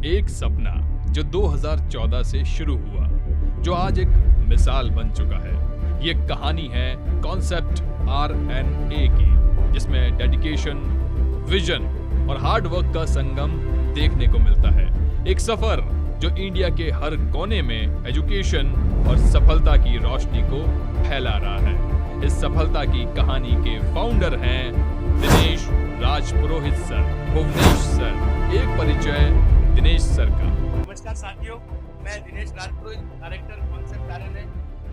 एक सपना जो 2014 से शुरू हुआ, जो आज एक मिसाल बन चुका है। ये कहानी है कॉन्सेप्ट RNA की, जिसमें डेडिकेशन, विजन और हार्ड वर्क का संगम देखने को मिलता है। एक सफर जो इंडिया के हर कोने में एजुकेशन और सफलता की रोशनी को फैला रहा है। इस सफलता की कहानी के फाउंडर हैं दिनेश राजपुरोहित सर, भुवनेश सर। एक परिचय दिनेश सर का। नमस्कार साथियों, मैं दिनेश राजपुरोहित, डायरेक्टर कॉन्सेप्ट RNA।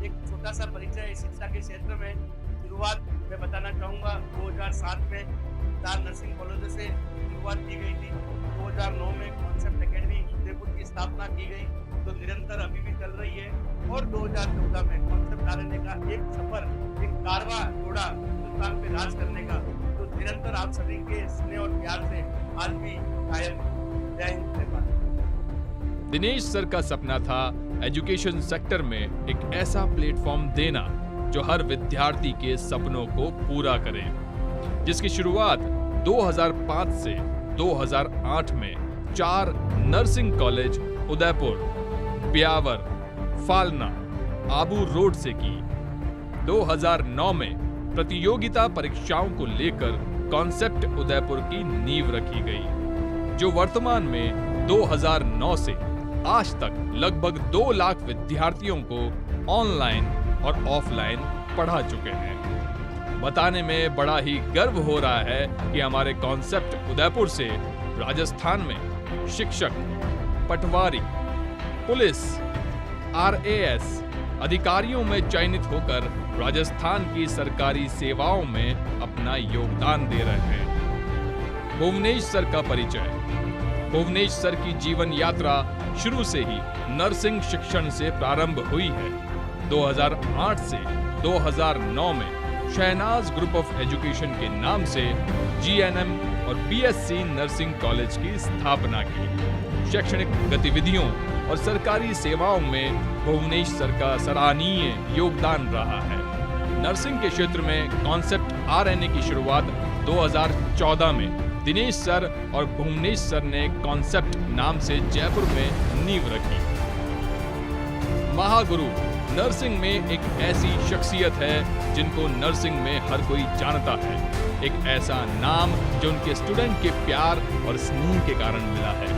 एक छोटा सा परिचय शिक्षा के क्षेत्र में शुरुआत मैं बताना चाहूँगा। 2007 में 4 नर्सिंग कॉलेजों से शुरुआत की गई थी। 2009 में कॉन्सेप्ट एकेडमी उदयपुर की स्थापना की गई, जो निरंतर अभी भी चल रही है। और 2014 में कॉन्सेप्ट RNA का एक सफर, एक कारवां जोड़ा हिंदुस्तान पे राज करने का, जो निरंतर आप सभी के स्नेह और प्यार से आज भी कायम है। जय हिंद, जय भारत। दिनेश सर का सपना था एजुकेशन सेक्टर में एक ऐसा प्लेटफॉर्म देना जो हर विद्यार्थी के सपनों को पूरा करे, जिसकी शुरुआत 2005 से 2008 में 4 nursing college Udaipur, Beawar, Falna, Abu road से की। 2009 में प्रतियोगिता परीक्षाओं को लेकर कॉन्सेप्ट उदयपुर की नींव रखी गई, जो वर्तमान में 2009 से आज तक लगभग 2 लाख विद्यार्थियों को ऑनलाइन और ऑफलाइन पढ़ा चुके हैं। बताने में बड़ा ही गर्व हो रहा है कि हमारे कॉन्सेप्ट उदयपुर से राजस्थान में शिक्षक, पटवारी, पुलिस, RAS अधिकारियों में चयनित होकर राजस्थान की सरकारी सेवाओं में अपना योगदान दे रहे हैं। भुवनेश सर का परिचय। भुवनेश सर की जीवन यात्रा शुरू से ही नर्सिंग शिक्षण से प्रारंभ हुई है। 2008 से 2009 में शहनाज ग्रुप ऑफ एजुकेशन के नाम से GNM और BSc नर्सिंग कॉलेज की स्थापना की। शैक्षणिक गतिविधियों और सरकारी सेवाओं में भुवनेश सर का सराहनीय योगदान रहा है। नर्सिंग के क्षेत्र में कॉन्सेप्ट RNA की शुरुआत 2014 में दिनेश सर और भुवनेश सर ने कॉन्सेप्ट नाम से जयपुर में नींव रखी। महागुरु नर्सिंग में एक ऐसी शख्सियत है जिनको नर्सिंग में हर कोई जानता है। एक ऐसा नाम जो उनके स्टूडेंट के प्यार और स्नेह के कारण मिला है।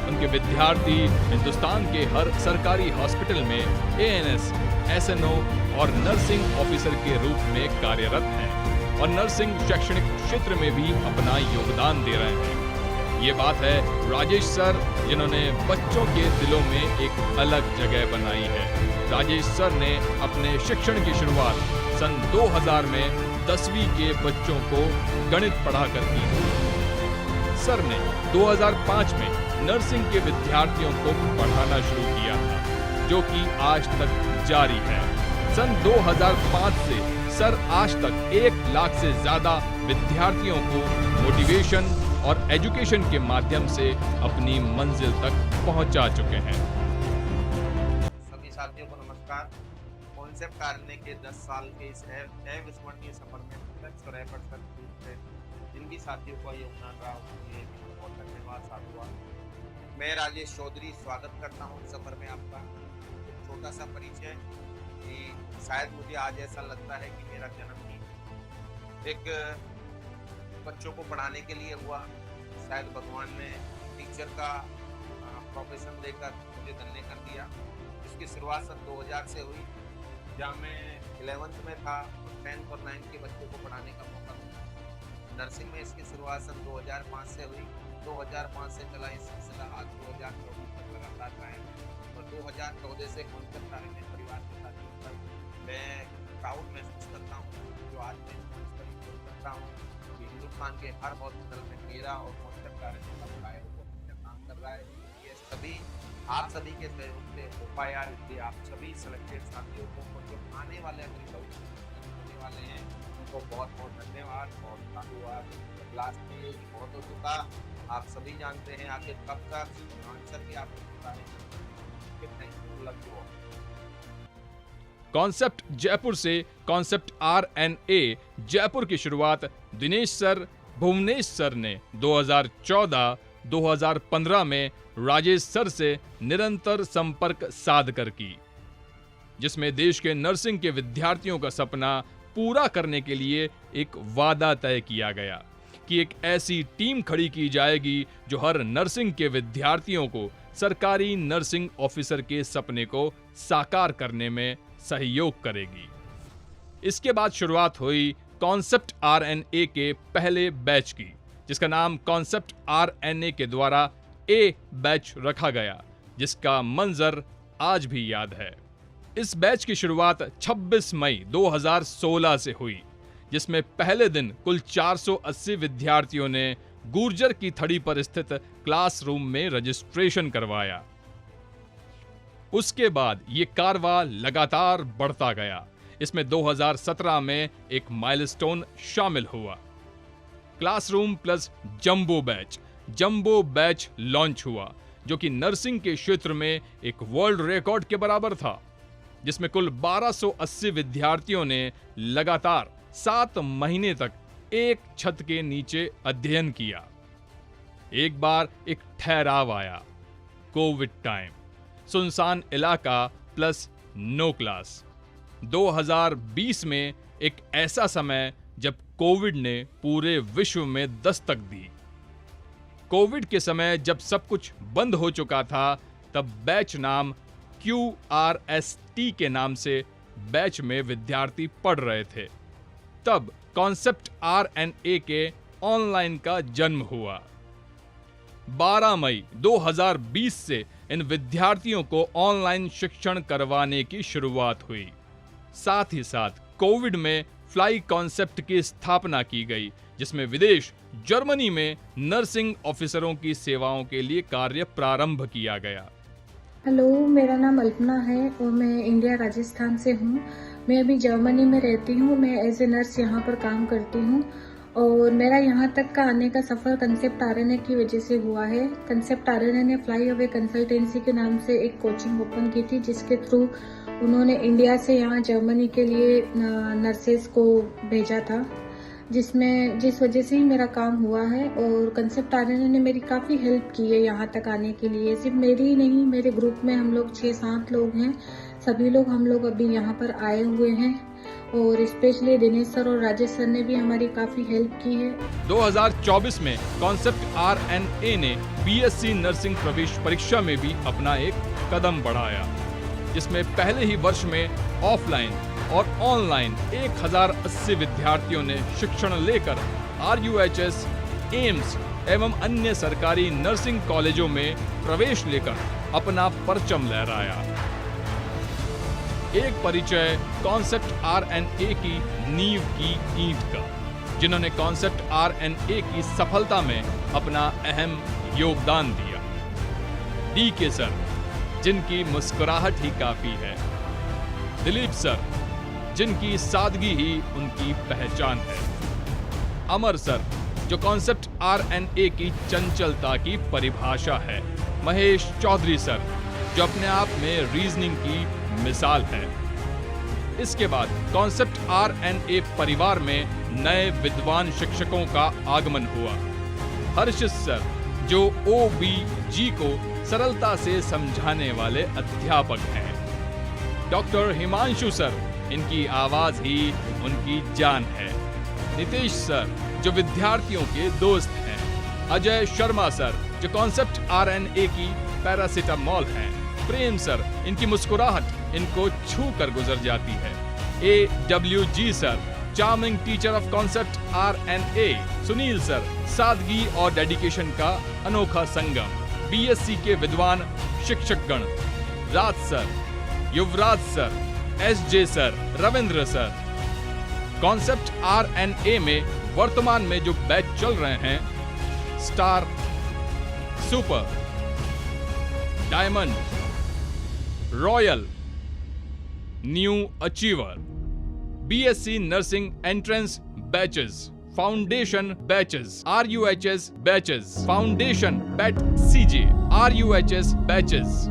उनके विद्यार्थी हिंदुस्तान के हर सरकारी हॉस्पिटल में ANS, SNO और नर्सिंग ऑफिसर के रूप में कार्यरत हैं और नर्सिंग शैक्षणिक क्षेत्र में भी अपना योगदान दे रहे हैं। ये बात है राजेश सर, जिन्होंने बच्चों के दिलों में एक अलग जगह बनाई है। राजेश सर ने अपने शिक्षण की शुरुआत सन 2000 में 10वीं के बच्चों को गणित पढ़ाकर की। सर ने 2005 में नर्सिंग के विद्यार्थियों को पढ़ाना शुरू किया था, जो कि आज तक जारी है। सन 2005 से सर आज तक 1 लाख से ज्यादा विद्यार्थियों को मोटिवेशन और एजुकेशन के माध्यम से अपनी मंजिल तक पहुंचा चुके हैं। सभी साथियों को नमस्कार। कॉन्सेप्ट RNA के 10 साल के इस अविस्मरणीय सफर में प्रत्यक्ष और अप्रत्यक्ष रूप से जिन भी साथियों का योगदान रहा उसके लिए बहुत धन्यवाद साधुवाद। मैं राजेश चौधरी स्वागत करता हूँ सफर में आपका। एक छोटा सा परिचय कि शायद मुझे आज ऐसा लगता है कि मेरा जन्म ही एक बच्चों को पढ़ाने के लिए हुआ। शायद भगवान ने टीचर का प्रोफेशन देकर मुझे धन्य कर दिया। इसकी शुरुआत सन 2000 से हुई, जहाँ मैं 11th में था और 10th और 9th के बच्चों को पढ़ाने का मौका मिला। नर्सिंग में इसकी शुरुआत सन 2005 से हुई। 2005 से चला ये सिलसिला आज 2024 तक लगातार कायम है। और 2014 से कॉन्सेप्ट RNA परिवार के साथ मिलकर मैं प्राउड महसूस करता हूँ, जो आज मैं करता हूँ कि हिंदुस्तान के हर हॉस्पिटल में मेरा और कॉन्सेप्ट RNA का बकाया काम कर रहा है। ये सभी आप सभी के सहयोग से हो पाया, इसलिए आप सभी सिलेक्टेड साथियों को और जो आने वाले अपनी होने वाले हैं उनको बहुत बहुत धन्यवाद और साधुवाद। लास्ट में बहुत हो चुका, आप सभी जानते हैं आखिर कब तक आंसर भी आपको पता है। कॉन्सेप्ट जयपुर से कॉन्सेप्ट RNA जयपुर की शुरुआत दिनेश सर, भुवनेश सर ने 2014 2015 में राजेश सर से निरंतर संपर्क साध कर की, जिसमें देश के नर्सिंग के विद्यार्थियों का सपना पूरा करने के लिए एक वादा तय किया गया कि एक ऐसी टीम खड़ी की जाएगी जो हर नर्सिंग के विद्यार्थियों को सरकारी नर्सिंग ऑफिसर के सपने को साकार करने में सहयोग करेगी। इसके बाद शुरुआत हुई कॉन्सेप्ट आरएनए के पहले बैच की, जिसका नाम कॉन्सेप्ट आरएनए के द्वारा ए बैच रखा गया, जिसका मंजर आज भी याद है। इस बैच की शुरुआत 26 मई 2016 से हुई, जिसमें पहले दिन कुल 480 विद्यार्थियों ने गुर्जर की थड़ी पर स्थित क्लासरूम में रजिस्ट्रेशन करवाया। उसके बाद ये कारवा लगातार बढ़ता गया। इसमें 2017 में एक माइलस्टोन शामिल हुआ। Classroom plus jumbo batch launch हुआ, जो कि नर्सिंग के क्षेत्र में एक वर्ल्ड रिकॉर्ड के बराबर था, जिसमें कुल 1280 विद्यार्थियों ने लगातार 7 महीने तक एक छत के नीचे अध्ययन किया। एक बार एक ठहराव आया, कोविड टाइम, सुनसान इलाका प्लस नो क्लास। 2020 में एक ऐसा समय जब कोविड ने पूरे विश्व में दस्तक दी। कोविड के समय जब सब कुछ बंद हो चुका था, तब बैच नाम QRST के नाम से बैच में विद्यार्थी पढ़ रहे थे। तब कॉन्सेप्ट आरएनए के ऑनलाइन का जन्म हुआ। 12 मई 2020 से इन विद्यार्थियों को ऑनलाइन शिक्षण करवाने की शुरुआत हुई। साथ ही साथ कोविड में फ्लाई कॉन्सेप्ट की स्थापना की गई, जिसमें विदेश जर्मनी में नर्सिंग ऑफिसरों की सेवाओं के लिए कार्य प्रारंभ किया गया। हेलो, मेरा नाम अल्पना है और मैं इंडिया राजस्थान से हूँ। मैं अभी जर्मनी में रहती हूँ। मैं एज ए नर्स यहाँ पर काम करती हूँ और मेरा यहाँ तक का आने का सफ़र कंसेप्ट आरएनए की वजह से हुआ है। कंसेप्ट आरएनए ने फ्लाई अवे कंसल्टेंसी के नाम से एक कोचिंग ओपन की थी, जिसके थ्रू उन्होंने इंडिया से यहाँ जर्मनी के लिए नर्सेज को भेजा था, जिस वजह से ही मेरा काम हुआ है। और कंसेप्ट आरएनए ने मेरी काफ़ी हेल्प की है यहाँ तक आने के लिए। सिर्फ मेरी ही नहीं, मेरे ग्रुप में हम लोग 6-7 लोग हैं। सभी लोग हम लोग अभी यहाँ पर आए हुए हैं और स्पेशली दिनेश सर और राजेश सर ने भी हमारी काफ़ी हेल्प की है। 2024 में कॉन्सेप्ट आरएनए ने बीएससी नर्सिंग प्रवेश परीक्षा में भी अपना एक कदम बढ़ाया, जिसमें पहले ही वर्ष में ऑफलाइन और ऑनलाइन 1080 विद्यार्थियों ने शिक्षण लेकर RUHS, एम्स एवं अन्य सरकारी नर्सिंग कॉलेजों में प्रवेश लेकर अपना परचम लहराया। एक परिचय कॉन्सेप्ट आरएनए की नींव की ईंट का, जिन्होंने कॉन्सेप्ट आरएनए की सफलता में अपना अहम योगदान दिया। DK सर, जिनकी मुस्कुराहट ही काफी है। दिलीप सर, जिनकी सादगी ही उनकी पहचान है। अमर सर, जो कॉन्सेप्ट आरएनए की चंचलता की परिभाषा है। महेश चौधरी सर, जो अपने आप में रीजनिंग की मिसाल है। इसके बाद कॉन्सेप्ट आरएनए परिवार में नए विद्वान शिक्षकों का आगमन हुआ। हर्षित सर, जो OBG को सरलता से समझाने वाले अध्यापक हैं। डॉक्टर हिमांशु सर, इनकी आवाज ही उनकी जान है। नितेश सर, जो विद्यार्थियों के दोस्त हैं। अजय शर्मा सर, जो कॉन्सेप्ट आरएनए की पैरासिटामॉल हैं। प्रेम सर, इनकी मुस्कुराहट इनको छू कर गुजर जाती है। AWG sir, charming teacher of concept RNA. Sunil sir, सादगी और डेडिकेशन का अनोखा संगम। BSc के विद्वान शिक्षकगण। Raj sir, Yuvraj sir, SJ sir, Ravindra sir. Concept RNA में वर्तमान में जो बैच चल रहे हैं, star, super, diamond, royal, new achiever, BSc nursing entrance batches, foundation batches, RUHS batches, foundation batch CJ, RUHS batches,